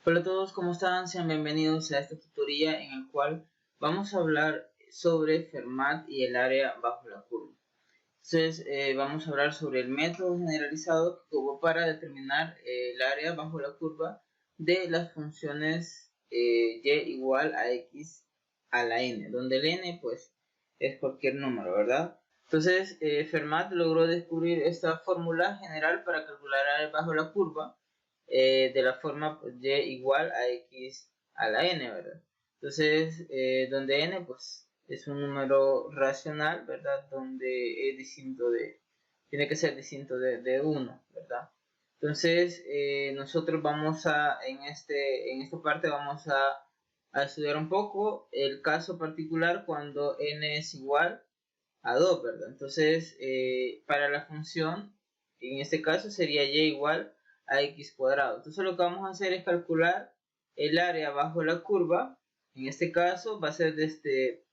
Hola a todos, ¿cómo están? Sean bienvenidos a esta tutoría en el cual vamos a hablar sobre Fermat y el área bajo la curva. Entonces, vamos a hablar sobre el método generalizado que hubo para determinar el área bajo la curva de las funciones y igual a x a la n, donde el n pues es cualquier número, ¿verdad? Entonces, Fermat logró descubrir esta fórmula general para calcular el área bajo la curva de la forma pues, y igual a x a la n, ¿verdad? Entonces, donde n pues es un número racional, ¿verdad? Donde es distinto tiene que ser distinto de 1, ¿verdad? Entonces, nosotros vamos en esta parte vamos a estudiar un poco el caso particular cuando n es igual a 2, ¿verdad? Entonces, para la función, en este caso sería y igual a x cuadrado. Entonces, lo que vamos a hacer es calcular el área bajo la curva. En este caso, va a ser desde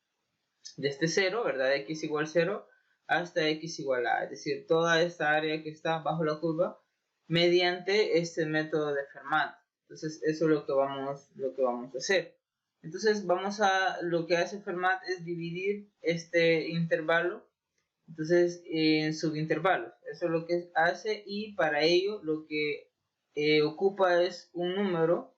0, ¿verdad? X igual 0 hasta x igual a. Es decir, toda esta área que está bajo la curva mediante este método de Fermat. Entonces, eso es lo que vamos a hacer. Entonces, lo que hace Fermat es dividir este intervalo, entonces, en subintervalos. Eso es lo que hace, y para ello lo que ocupa es un número,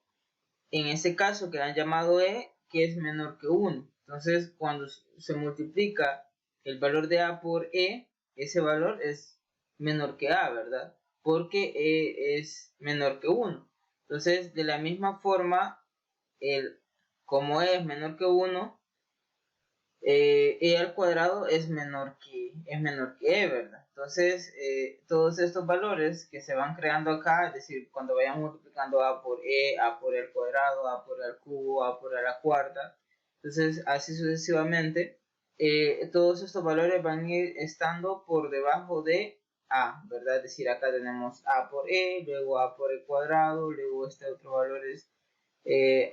en este caso que han llamado e, que es menor que 1. Entonces, cuando se multiplica el valor de a por e, ese valor es menor que a, ¿verdad? Porque e es menor que 1. Entonces, de la misma forma, como e es menor que 1, e al cuadrado es menor que e, ¿verdad? Entonces, todos estos valores que se van creando acá, es decir, cuando vayan multiplicando a por e al cuadrado, a por e al cubo, a por e a la cuarta, entonces así sucesivamente, todos estos valores van a ir estando por debajo de a, ¿verdad? Es decir, acá tenemos a por e, luego a por e cuadrado, luego este otro valor es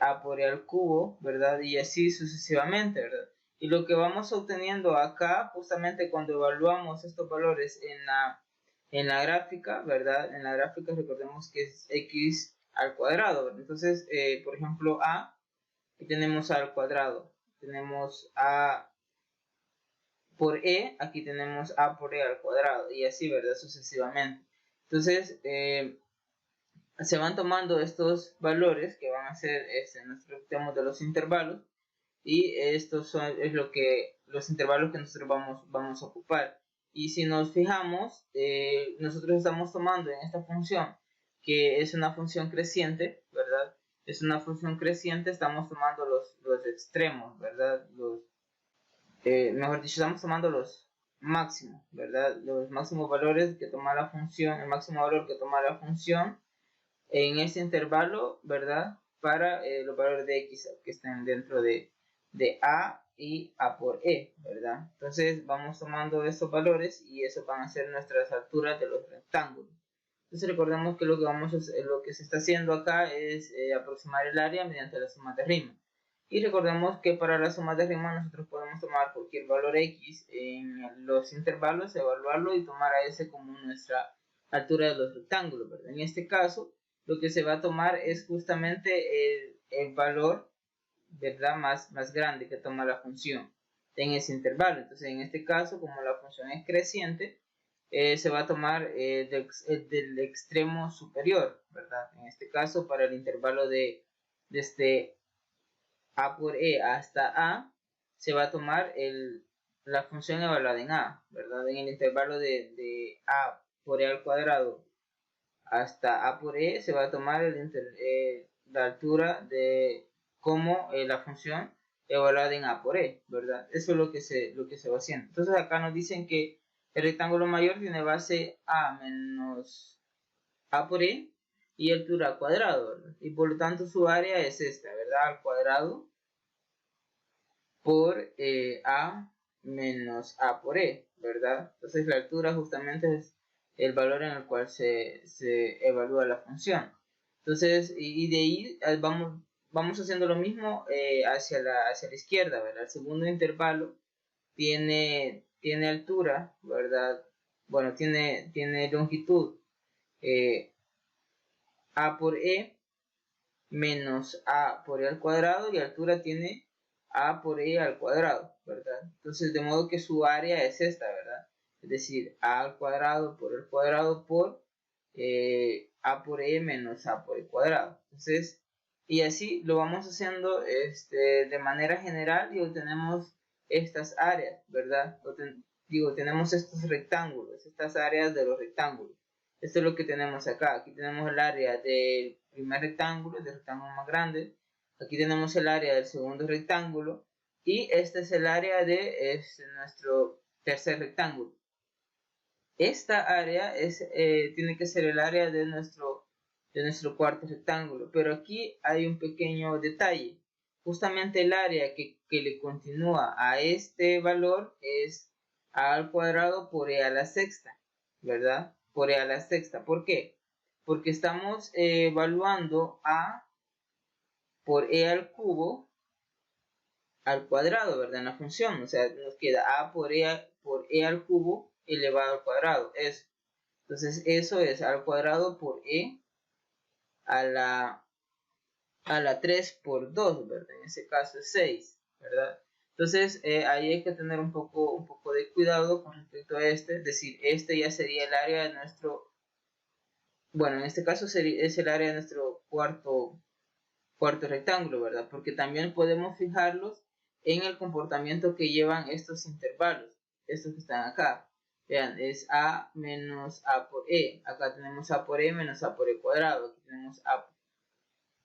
a por e al cubo, ¿verdad? Y así sucesivamente, ¿verdad? Y lo que vamos obteniendo acá, justamente cuando evaluamos estos valores en la gráfica, ¿verdad? En la gráfica recordemos que es x al cuadrado, ¿verdad? Entonces, por ejemplo, aquí tenemos a al cuadrado, tenemos a por e, aquí tenemos a por e al cuadrado, y así, ¿verdad? Sucesivamente. Entonces, se van tomando estos valores que van a ser nuestros temas de los intervalos, y estos es los intervalos que nosotros vamos a ocupar. Y si nos fijamos, nosotros estamos tomando en esta función, que es una función creciente, ¿verdad? Es una función creciente, estamos tomando los extremos, ¿verdad? Mejor dicho, estamos tomando los máximos, ¿verdad? Los máximos valores que toma la función, el máximo valor que toma la función en ese intervalo, ¿verdad? Para los valores de x que estén dentro de a y a por e, ¿verdad? Entonces vamos tomando estos valores y eso van a ser nuestras alturas de los rectángulos. Entonces recordemos que lo que se está haciendo acá es aproximar el área mediante la suma de rima. Y recordemos que para la suma de rima nosotros podemos tomar cualquier valor x en los intervalos, evaluarlo y tomar a ese como nuestra altura de los rectángulos, ¿verdad? En este caso, lo que se va a tomar es justamente el valor, ¿verdad? Más grande que toma la función en ese intervalo. Entonces, en este caso, como la función es creciente, se va a tomar del extremo superior, ¿verdad? En este caso, para el intervalo desde a por e hasta a, se va a tomar la función evaluada en a, ¿verdad? En el intervalo de a por e al cuadrado hasta a por e se va a tomar la altura de como la función evaluada en a por e, ¿verdad? Eso es lo que se va haciendo. Entonces acá nos dicen que el rectángulo mayor tiene base a menos a por e y altura al cuadrado, ¿verdad? Y por lo tanto su área es esta, ¿verdad? Al cuadrado por a menos a por e, ¿verdad? Entonces la altura justamente es el valor en el cual se evalúa la función. Entonces, y de ahí vamos haciendo lo mismo hacia la izquierda, ¿verdad? El segundo intervalo tiene altura, ¿verdad? Bueno, tiene longitud a por e, menos a por e al cuadrado, y altura tiene a por e al cuadrado, ¿verdad? Entonces, de modo que su área es esta, ¿verdad? Es decir, a al cuadrado por el cuadrado por a por e menos a por e cuadrado. Entonces, y así lo vamos haciendo de manera general y obtenemos estas áreas, ¿verdad? Tenemos estos rectángulos, estas áreas de los rectángulos. Esto es lo que tenemos acá. Aquí tenemos el área del primer rectángulo, del rectángulo más grande. Aquí tenemos el área del segundo rectángulo. Y este es el área de nuestro tercer rectángulo. Esta área tiene que ser el área de nuestro cuarto rectángulo. Pero aquí hay un pequeño detalle. Justamente el área que le continúa a este valor es a al cuadrado por e a la sexta, ¿verdad? Por e a la sexta. ¿Por qué? Porque estamos evaluando a por e al cubo al cuadrado, ¿verdad? En la función. O sea, nos queda a por e al cubo elevado al cuadrado. Eso. Entonces, eso es al cuadrado por e a la 3 por 2, ¿verdad? En ese caso es 6, ¿verdad? Entonces, ahí hay que tener un poco de cuidado con respecto a este. Es decir, este ya sería el área de nuestro... Bueno, en este caso es el área de nuestro cuarto rectángulo, ¿verdad? Porque también podemos fijarlos en el comportamiento que llevan estos intervalos, estos que están acá. Vean, es a menos a por e. Acá tenemos a por e menos a por e cuadrado. Aquí tenemos a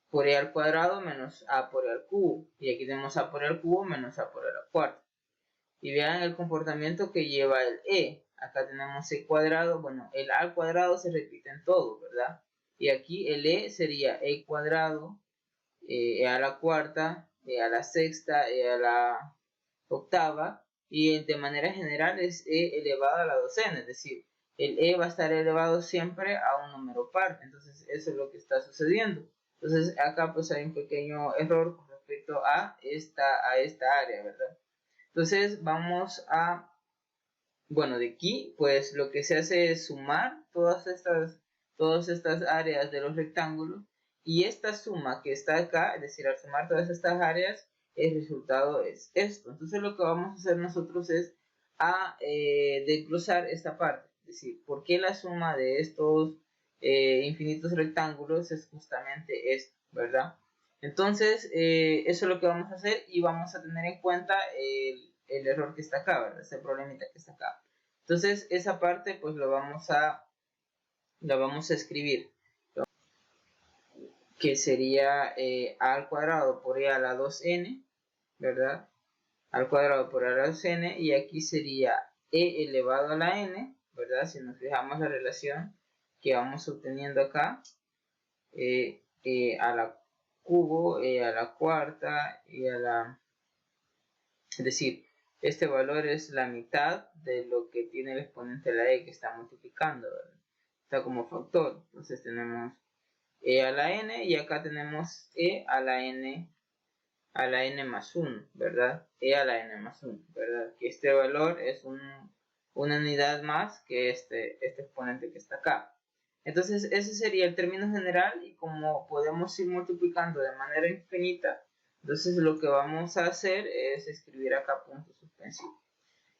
por e al cuadrado menos a por e al cubo. Y aquí tenemos a por e al cubo menos a por e a la cuarta. Y vean el comportamiento que lleva el e. Acá tenemos e cuadrado. Bueno, el a al cuadrado se repite en todo, ¿verdad? Y aquí el e sería e cuadrado, e a la cuarta, e a la sexta, e a la octava, y de manera general es e elevado a la docena, es decir, el e va a estar elevado siempre a un número par. Entonces eso es lo que está sucediendo. Entonces acá pues hay un pequeño error con respecto a esta área, ¿verdad? Entonces vamos a, bueno, de aquí pues lo que se hace es sumar todas estas áreas de los rectángulos, y esta suma que está acá, es decir, al sumar todas estas áreas, el resultado es esto. Entonces lo que vamos a hacer nosotros es desglosar esta parte, es decir, ¿por qué la suma de estos infinitos rectángulos es justamente esto, ¿verdad? Entonces eso es lo que vamos a hacer, y vamos a tener en cuenta el error que está acá, ¿verdad? Ese problemita que está acá. Entonces esa parte pues la vamos a escribir, que sería a al cuadrado por e a la 2n, ¿verdad? Al cuadrado por e a la 2n, y aquí sería e elevado a la n, ¿verdad? Si nos fijamos la relación que vamos obteniendo acá, a la cubo, a la cuarta, y a la... Es decir, este valor es la mitad de lo que tiene el exponente de la e que está multiplicando, ¿verdad? Está como factor. Entonces tenemos e a la n, y acá tenemos e a la n más 1, ¿verdad? E a la n más 1, ¿verdad? Que este valor es una unidad más que este exponente que está acá. Entonces ese sería el término general, y como podemos ir multiplicando de manera infinita, entonces lo que vamos a hacer es escribir acá puntos suspensivos.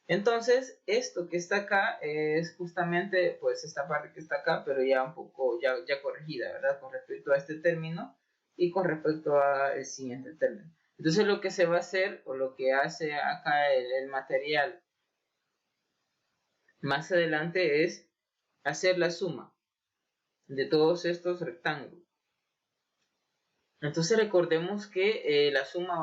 Entonces, esto que está acá es justamente, pues, esta parte que está acá, pero ya un poco, ya corregida, ¿verdad? Con respecto a este término y con respecto al siguiente término. Entonces, lo que se va a hacer, o lo que hace acá el material más adelante, es hacer la suma de todos estos rectángulos. Entonces, recordemos que la suma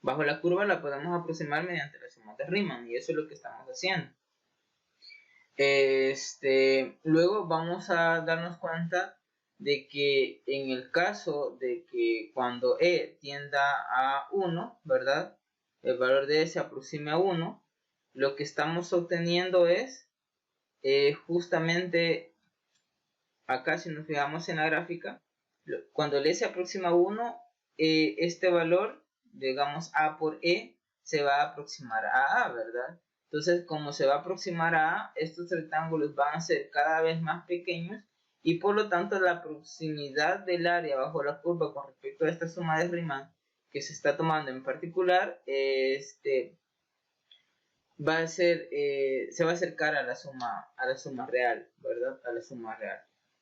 bajo la curva la podemos aproximar mediante la suma de Riemann, y eso es lo que estamos haciendo. Luego vamos a darnos cuenta de que en el caso de que cuando e tienda a 1, ¿verdad? El valor de e se aproxime a 1, lo que estamos obteniendo es justamente acá, si nos fijamos en la gráfica, cuando el e se aproxima a 1, este valor, digamos a por e, se va a aproximar a a, ¿verdad? Entonces, como se va a aproximar a A, estos rectángulos van a ser cada vez más pequeños, y por lo tanto la proximidad del área bajo la curva con respecto a esta suma de Riemann que se está tomando en particular, va a ser, se va a acercar a la suma real, ¿verdad? A la suma real.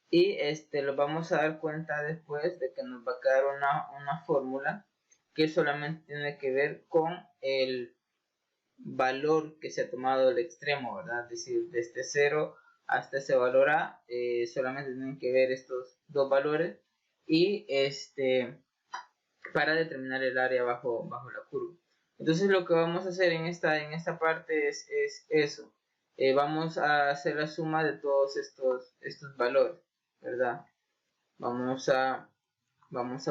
Y lo vamos a dar cuenta después de que nos va a quedar una fórmula que solamente tiene que ver con el valor que se ha tomado del extremo, ¿verdad? Es decir, desde 0 hasta ese valor A, solamente tienen que ver estos dos valores y para determinar el área bajo la curva. Entonces lo que vamos a hacer en esta parte es eso. Vamos a hacer la suma de todos estos valores, ¿verdad? Vamos a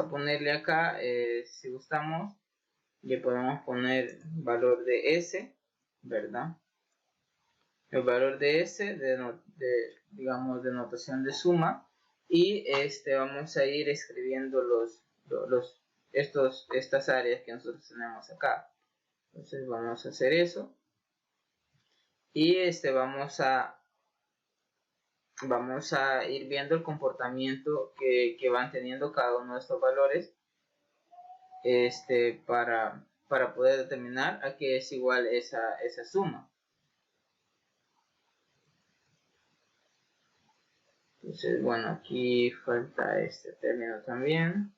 ponerle acá, si gustamos, le podemos poner valor de S, ¿verdad? El valor de S, digamos, de notación de suma, y vamos a ir escribiendo estas áreas que nosotros tenemos acá. Entonces vamos a hacer eso y vamos a ir viendo el comportamiento que van teniendo cada uno de estos valores para poder determinar a qué es igual esa suma. Entonces, bueno, aquí falta este término también.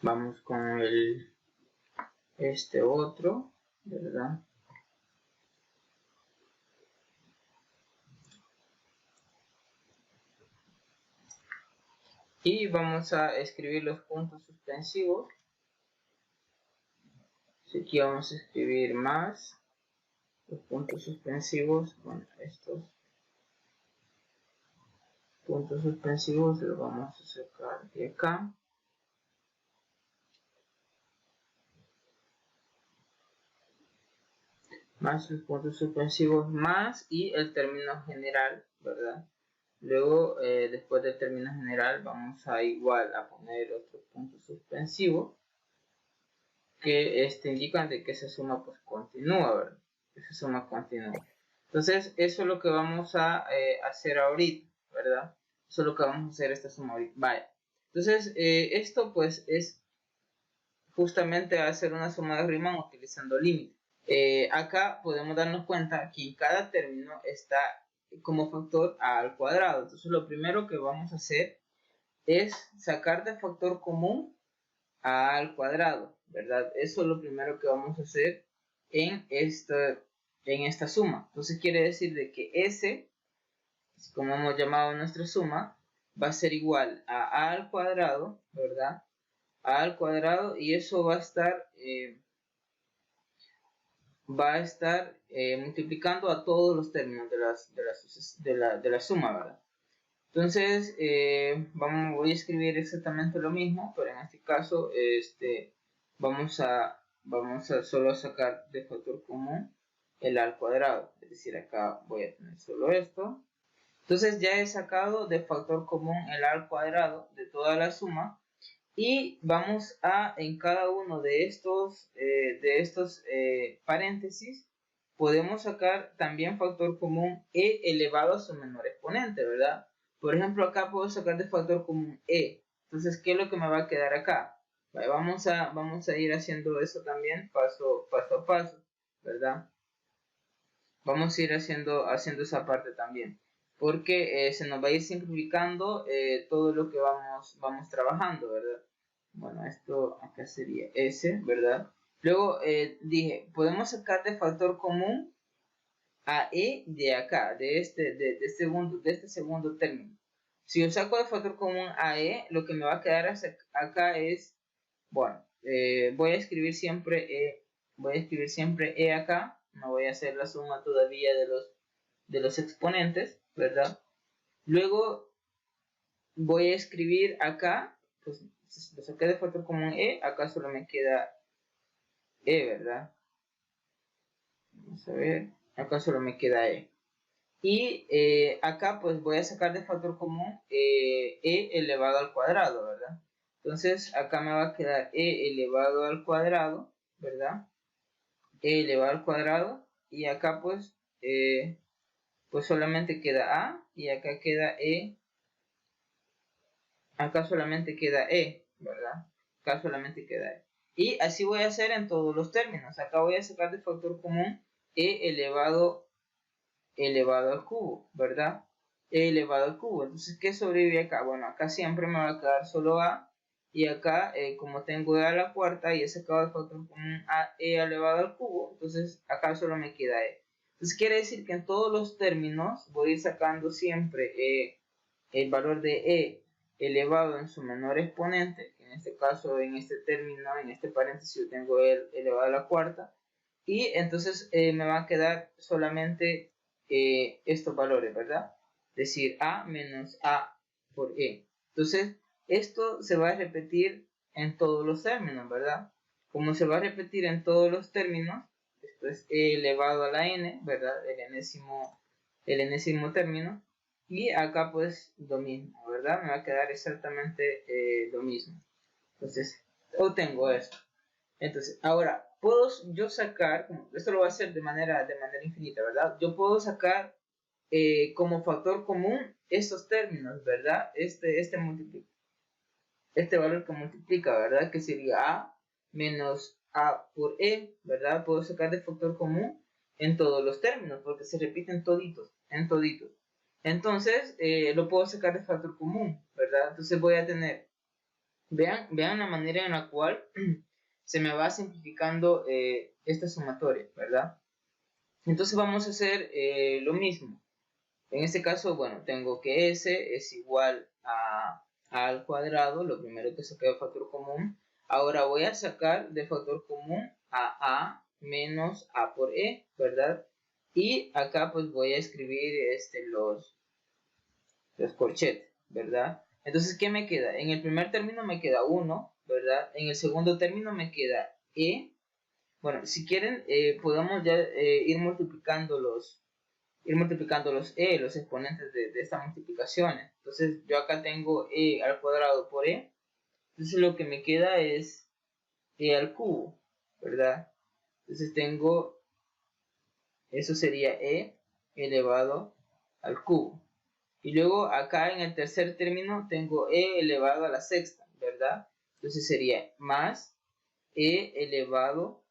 Vamos con este otro, ¿verdad? Y vamos a escribir los puntos suspensivos. Aquí vamos a escribir más los puntos suspensivos. Bueno, estos puntos suspensivos los vamos a sacar de acá. Más los puntos suspensivos más y el término general, ¿verdad? Luego, después del término general, vamos a igual a poner otro punto suspensivo que indican de que esa suma pues continúa, ¿verdad? Esa suma continúa. Entonces, eso es lo que vamos a hacer ahorita, ¿verdad? Eso es lo que vamos a hacer esta suma ahorita. Vale. Entonces, esto pues es justamente hacer una suma de Riemann utilizando límites. Acá podemos darnos cuenta que en cada término está como factor a al cuadrado. Entonces lo primero que vamos a hacer es sacar de factor común a al cuadrado, ¿verdad? Eso es lo primero que vamos a hacer en esta suma. Entonces quiere decir de que S, como hemos llamado nuestra suma, va a ser igual a al cuadrado, ¿verdad? A al cuadrado, y eso va a estar multiplicando a todos los términos de la suma, ¿verdad? Entonces, voy a escribir exactamente lo mismo, pero en este caso vamos a solo sacar de factor común el al cuadrado, es decir, acá voy a tener solo esto. Entonces ya he sacado de factor común el al cuadrado de toda la suma, y vamos a, en cada uno de estos paréntesis, podemos sacar también factor común e elevado a su menor exponente, ¿verdad? Por ejemplo, acá puedo sacar de factor común e. Entonces, ¿qué es lo que me va a quedar acá? Vale, vamos a ir haciendo eso también paso a paso, ¿verdad? Vamos a ir haciendo esa parte también, porque se nos va a ir simplificando todo lo que vamos trabajando, ¿verdad? Bueno, esto acá sería S, ¿verdad? Luego dije, podemos sacar de factor común a E de acá, de este segundo término. Si yo saco de factor común a E, lo que me va a quedar acá es, bueno, voy a escribir siempre E acá. No voy a hacer la suma todavía de los exponentes, ¿verdad? Luego voy a escribir acá, pues lo saqué de factor común E, acá solo me queda E, ¿verdad? Vamos a ver, acá solo me queda E. Y acá pues voy a sacar de factor común E elevado al cuadrado, ¿verdad? Entonces acá me va a quedar e elevado al cuadrado, ¿verdad? E elevado al cuadrado, y acá pues solamente queda a, y acá queda e, acá solamente queda e, ¿verdad? Acá solamente queda e. Y así voy a hacer en todos los términos. Acá voy a sacar de factor común e elevado al cubo, ¿verdad? E elevado al cubo. Entonces, ¿qué sobrevive acá? Bueno, acá siempre me va a quedar solo a, y acá, como tengo e a la cuarta y he sacado de factor común a e elevado al cubo, entonces acá solo me queda e. Entonces quiere decir que en todos los términos voy a ir sacando siempre el valor de e elevado en su menor exponente. En este caso, en este término, en este paréntesis, yo tengo e elevado a la cuarta, y entonces me va a quedar solamente estos valores, ¿verdad? Es decir, a menos a por e. Entonces, esto se va a repetir en todos los términos, ¿verdad? Como se va a repetir en todos los términos, esto es e elevado a la n, ¿verdad? El enésimo término. Y acá pues lo mismo, ¿verdad? Me va a quedar exactamente lo mismo. Entonces, obtengo esto. Entonces, ahora, puedo yo sacar, esto lo voy a hacer de manera infinita, ¿verdad? Yo puedo sacar como factor común estos términos, ¿verdad? Este valor que multiplica, ¿verdad? Que sería a menos a por e, ¿verdad? Puedo sacar de factor común en todos los términos, porque se repiten toditos, en toditos. Entonces, lo puedo sacar de factor común, ¿verdad? Entonces voy a tener, vean la manera en la cual se me va simplificando esta sumatoria, ¿verdad? Entonces vamos a hacer lo mismo. En este caso, bueno, tengo que s es igual a al cuadrado, lo primero que saqué de factor común. Ahora voy a sacar de factor común a menos a por e, ¿verdad? Y acá pues voy a escribir los corchetes, ¿verdad? Entonces, ¿qué me queda? En el primer término me queda 1, ¿verdad? En el segundo término me queda e. Bueno, si quieren, podemos ya ir multiplicando los e, los exponentes de estas multiplicaciones. Entonces, yo acá tengo e al cuadrado por e. Entonces, lo que me queda es e al cubo, ¿verdad? Entonces, eso sería e elevado al cubo. Y luego acá en el tercer término tengo e elevado a la sexta, ¿verdad? Entonces sería más e elevado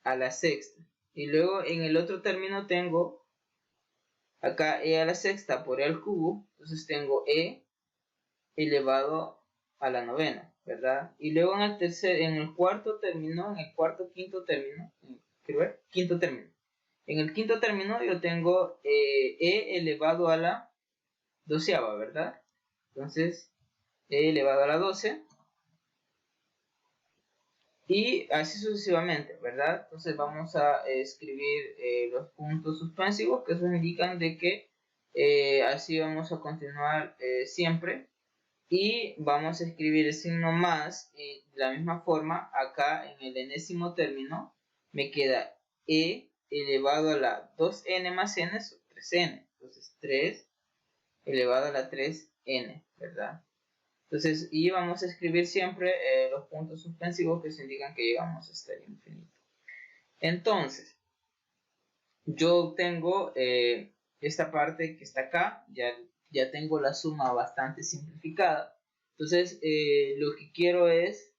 a la sexta. Y luego en el otro término tengo acá e a la sexta por e al cubo. Entonces tengo e elevado a la novena, ¿verdad? Y luego en el cuarto término, quinto término, quinto término. En el quinto término yo tengo e elevado a la doceava, ¿verdad? Entonces, e elevado a la 12. Y así sucesivamente, ¿verdad? Entonces vamos a escribir los puntos suspensivos, que eso indican de que así vamos a continuar siempre. Y vamos a escribir el signo más de la misma forma. Acá en el enésimo término me queda e elevado a la 2n más n, o 3n. Entonces 3 elevado a la 3n, ¿verdad? Entonces, y vamos a escribir siempre los puntos suspensivos que se indican que llegamos hasta el infinito. Entonces, yo tengo esta parte que está acá, ya tengo la suma bastante simplificada. Entonces, lo que quiero es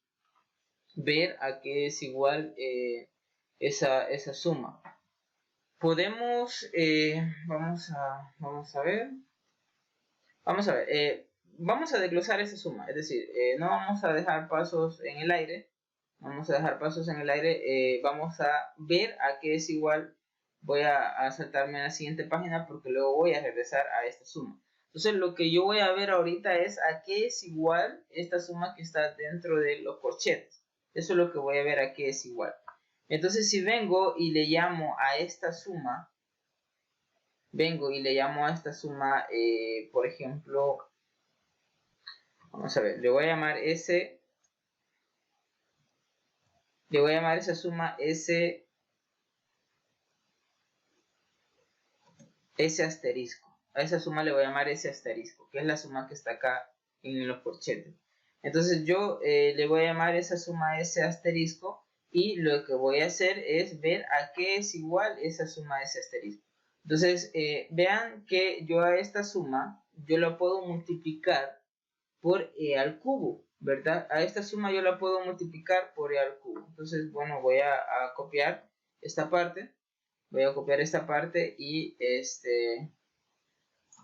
ver a qué es igual esa suma. Podemos, vamos a ver. Vamos a desglosar esa suma, es decir, no vamos a dejar pasos en el aire, vamos a ver a qué es igual. Voy a saltarme a la siguiente página porque luego voy a regresar a esta suma. Entonces lo que yo voy a ver ahorita es a qué es igual esta suma que está dentro de los corchetes. Eso es lo que voy a ver, a qué es igual. Entonces si vengo y le llamo a esta suma, por ejemplo, vamos a ver, le voy a llamar esa suma S asterisco. A esa suma le voy a llamar S asterisco, que es la suma que está acá en los corchetes. Entonces yo le voy a llamar esa suma S asterisco, y lo que voy a hacer es ver a qué es igual esa suma S asterisco. Entonces vean que yo a esta suma yo la puedo multiplicar por E al cubo, ¿verdad? A esta suma yo la puedo multiplicar por E al cubo. Entonces, bueno, voy a copiar esta parte. Voy a copiar esta parte y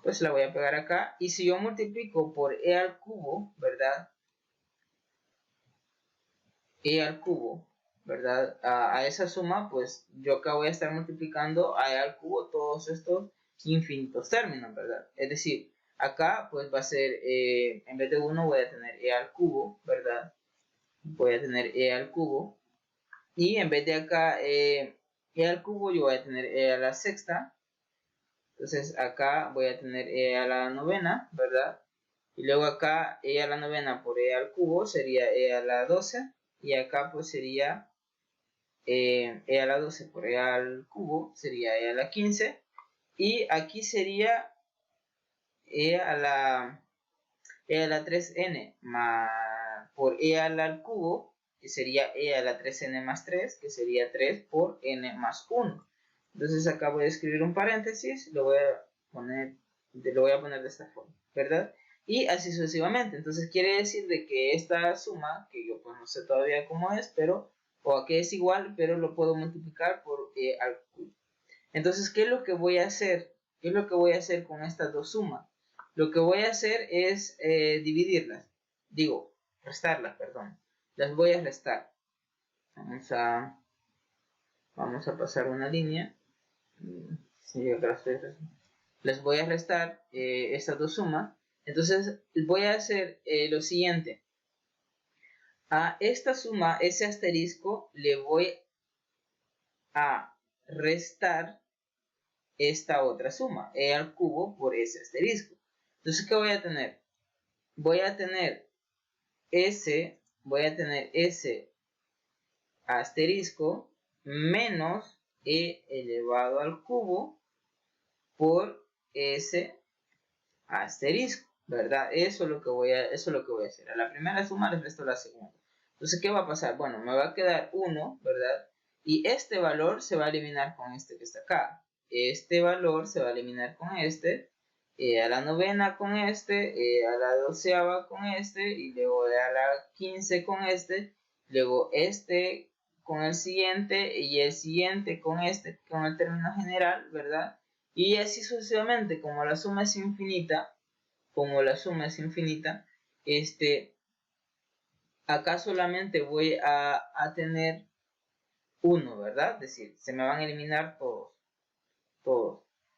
pues la voy a pegar acá. Y si yo multiplico por E al cubo, ¿verdad? E al cubo, ¿verdad? A esa suma, pues yo acá voy a estar multiplicando a E al cubo todos estos infinitos términos, ¿verdad? Es decir, acá pues va a ser, en vez de 1 voy a tener E al cubo, ¿verdad? Voy a tener E al cubo. Y en vez de acá E al cubo, yo voy a tener E a la sexta. Entonces acá voy a tener E a la novena, ¿verdad? Y luego acá E a la novena por E al cubo sería E a la 12. Y acá pues sería E a la 12 por E al cubo, sería E a la 15. Y aquí sería E a la 3n por E al cubo, que sería E a la 3n más 3, que sería 3 por n más 1. Entonces acá voy a escribir un paréntesis, lo voy a poner de esta forma, ¿verdad? Y así sucesivamente. Entonces quiere decir de que esta suma, que yo pues no sé todavía cómo es, pero o a qué es igual, pero lo puedo multiplicar por E al cubo. Entonces, ¿qué es lo que voy a hacer? ¿Qué es lo que voy a hacer con estas dos sumas? Lo que voy a hacer es dividirlas. Digo, restarlas, perdón. Las voy a restar. Vamos a pasar una línea. Sí, les voy a restar estas dos sumas. Entonces, voy a hacer lo siguiente. A esta suma, ese asterisco, le voy a restar esta otra suma, E al cubo por ese asterisco. Entonces, ¿qué voy a tener? Voy a tener ese asterisco menos E elevado al cubo por ese asterisco, ¿verdad? Eso es lo que voy a hacer. A la primera suma le resto la segunda. Entonces, ¿qué va a pasar? Bueno, me va a quedar 1, ¿verdad? Y este valor se va a eliminar con este que está acá. Este valor se va a eliminar con este. A la novena con este. A la doceava con este. Y luego a la 15 con este. Luego este con el siguiente. Y el siguiente con este, con el término general, ¿verdad? Y así sucesivamente, como la suma es infinita, acá solamente voy a tener uno, ¿verdad? Es decir, se me van a eliminar todos.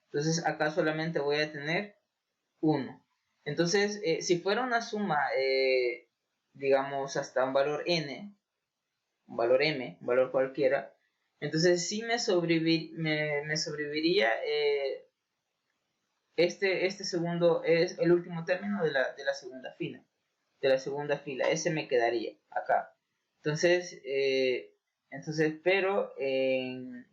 Entonces acá solamente voy a tener uno. Entonces, si fuera una suma, digamos, hasta un valor n, un valor m, un valor cualquiera, entonces sí me sobreviviría este segundo es el último término de la segunda fila. Ese me quedaría acá. Entonces, pero en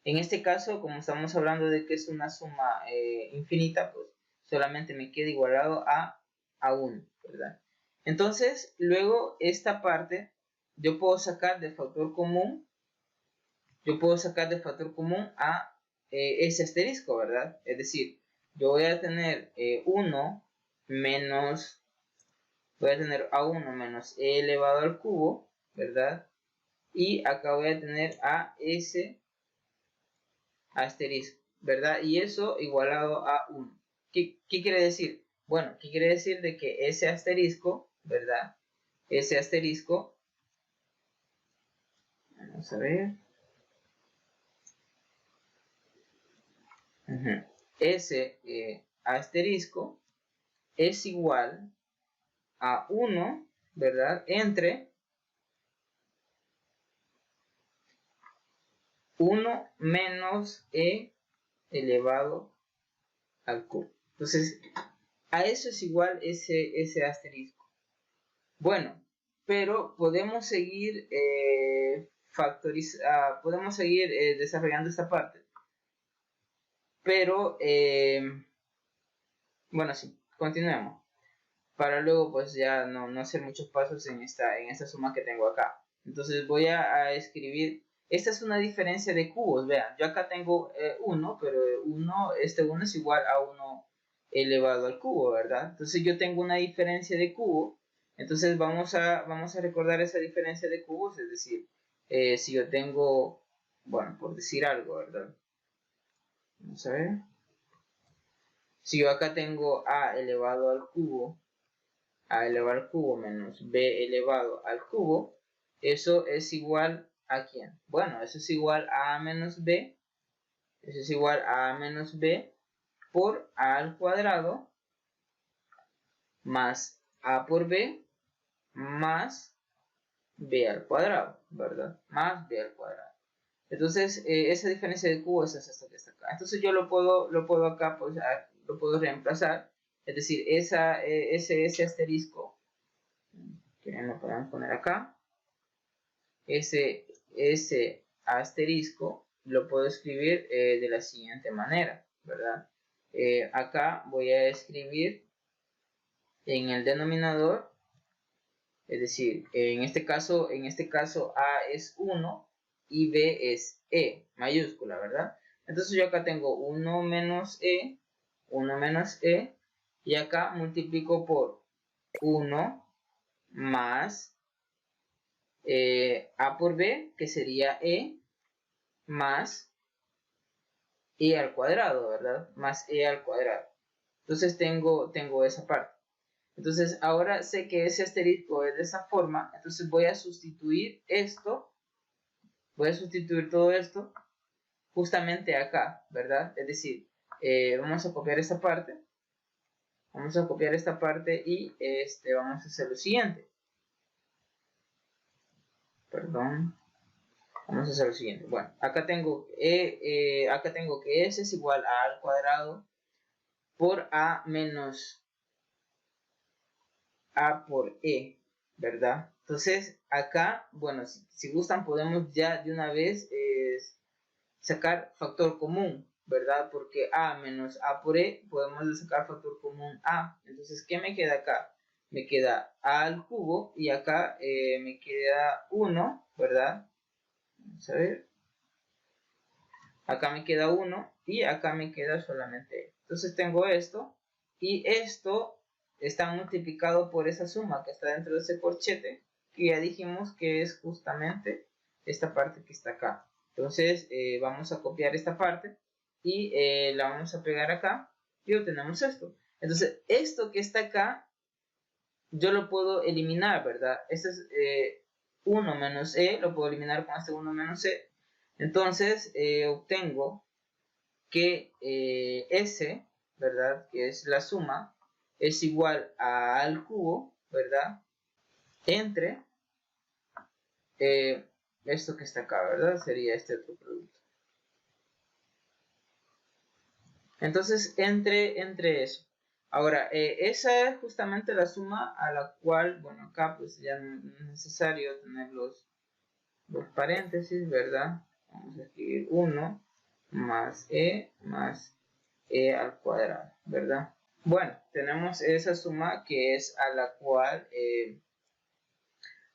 este caso, como estamos hablando de que es una suma infinita, pues solamente me queda igualado a 1, ¿verdad? Entonces, luego esta parte, yo puedo sacar de factor común, a ese asterisco, ¿verdad? Es decir, yo voy a tener 1 menos, voy a tener a 1 menos e elevado al cubo, ¿verdad? Y acá voy a tener a ese asterisco, ¿verdad? Y eso igualado a 1. ¿Qué quiere decir? Bueno, ¿qué quiere decir? De que ese asterisco, ¿verdad? Ese asterisco, vamos a ver. Ese asterisco es igual a 1, ¿verdad? Entre 1 menos e elevado al cubo. Entonces, a eso es igual ese asterisco. Bueno, pero podemos seguir desarrollando esta parte. Pero, bueno, sí, continuemos. para luego pues ya no hacer muchos pasos en esta suma que tengo acá. Entonces voy a escribir, esta es una diferencia de cubos, vean, yo acá tengo 1, pero este 1 es igual a 1 elevado al cubo, ¿verdad? Entonces yo tengo una diferencia de cubo, entonces vamos a recordar esa diferencia de cubos, es decir, si yo tengo, bueno, por decir algo, ¿verdad? Vamos a ver. Si yo acá tengo a elevado al cubo menos b elevado al cubo, eso es igual a ¿quién? Bueno, eso es igual a menos b, eso es igual a menos b por a al cuadrado más a por b más b al cuadrado, ¿verdad? Más b al cuadrado. Entonces, esa diferencia de cubos es esta que está acá. Entonces yo lo puedo acá, pues, lo puedo reemplazar. Es decir, ese asterisco que lo podemos poner acá, ese asterisco lo puedo escribir de la siguiente manera, ¿verdad? Acá voy a escribir en el denominador, es decir, en este caso A es 1 y B es E mayúscula, ¿verdad? Entonces yo acá tengo 1 menos E y acá multiplico por 1 más A por B, que sería E, más E al cuadrado, ¿verdad? Más E al cuadrado. Entonces tengo esa parte. Entonces ahora sé que ese asterisco es de esa forma, entonces voy a sustituir todo esto justamente acá, ¿verdad? Es decir, vamos a copiar esta parte, y vamos a hacer lo siguiente. Perdón. Vamos a hacer lo siguiente. Bueno, acá tengo que S es igual a al cuadrado por A menos A por E, ¿verdad? Entonces, acá, bueno, si gustan podemos ya de una vez sacar factor común, ¿verdad? Porque A menos A por E podemos sacar factor común A. Entonces, ¿qué me queda acá? Me queda A al cubo y acá me queda 1, ¿verdad? Vamos a ver. Acá me queda 1 y acá me queda solamente. Entonces tengo esto y esto está multiplicado por esa suma que está dentro de ese corchete, que ya dijimos que es justamente esta parte que está acá. Entonces vamos a copiar esta parte y la vamos a pegar acá y obtenemos esto. Entonces esto que está acá yo lo puedo eliminar, ¿verdad? Este es 1 menos e, lo puedo eliminar con este 1 menos e. Entonces obtengo que S, ¿verdad? Que es la suma, es igual al cubo, ¿verdad? Entre esto que está acá, ¿verdad? Sería este otro producto. Entonces, entre eso. Ahora, esa es justamente la suma a la cual, bueno, acá pues ya no es necesario tener los paréntesis, ¿verdad? Vamos a escribir 1 más E al cuadrado, ¿verdad? Bueno, tenemos esa suma que es a la cual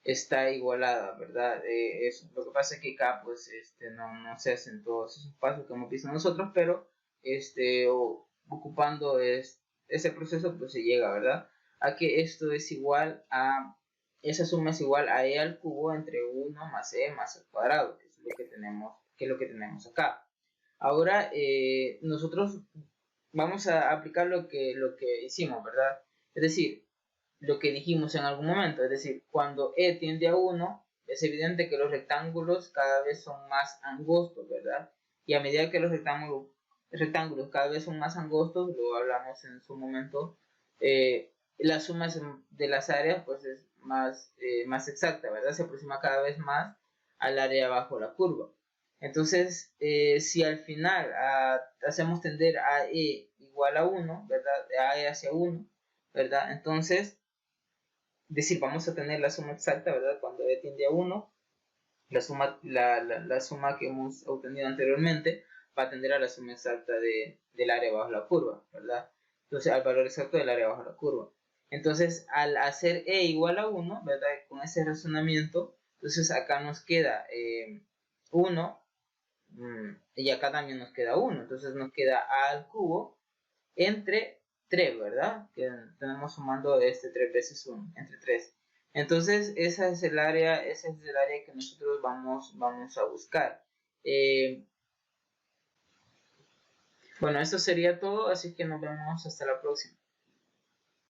está igualada, ¿verdad? Lo que pasa es que acá pues no se hacen todos esos pasos que hemos visto nosotros, pero ocupando ese proceso pues se llega, ¿verdad? A que esto es igual a, esa suma es igual a e al cubo entre 1 más e más al cuadrado, que es lo que tenemos acá. Ahora nosotros vamos a aplicar lo que hicimos, ¿verdad? Es decir, lo que dijimos en algún momento, es decir, cuando e tiende a 1, es evidente que los rectángulos cada vez son más angostos, ¿verdad? Y a medida que los rectángulos cada vez son más angostos, lo hablamos en su momento, la suma de las áreas pues es más exacta, ¿verdad? Se aproxima cada vez más al área bajo la curva. Entonces, si al final hacemos tender a e igual a 1, ¿verdad? A e hacia 1, ¿verdad? Entonces, decir, vamos a tener la suma exacta, ¿verdad? Cuando e tiende a 1, la suma que hemos obtenido anteriormente va a tender a la suma exacta del área bajo la curva, ¿verdad? Entonces, al valor exacto del área bajo la curva. Entonces, al hacer e igual a 1, ¿verdad? Con ese razonamiento, entonces acá nos queda 1 y acá también nos queda 1. Entonces nos queda a al cubo entre 3, ¿verdad? Que tenemos sumando 3 veces 1, entre 3. Entonces, ese es el área que nosotros vamos a buscar. Bueno, eso sería todo, así que nos vemos hasta la próxima.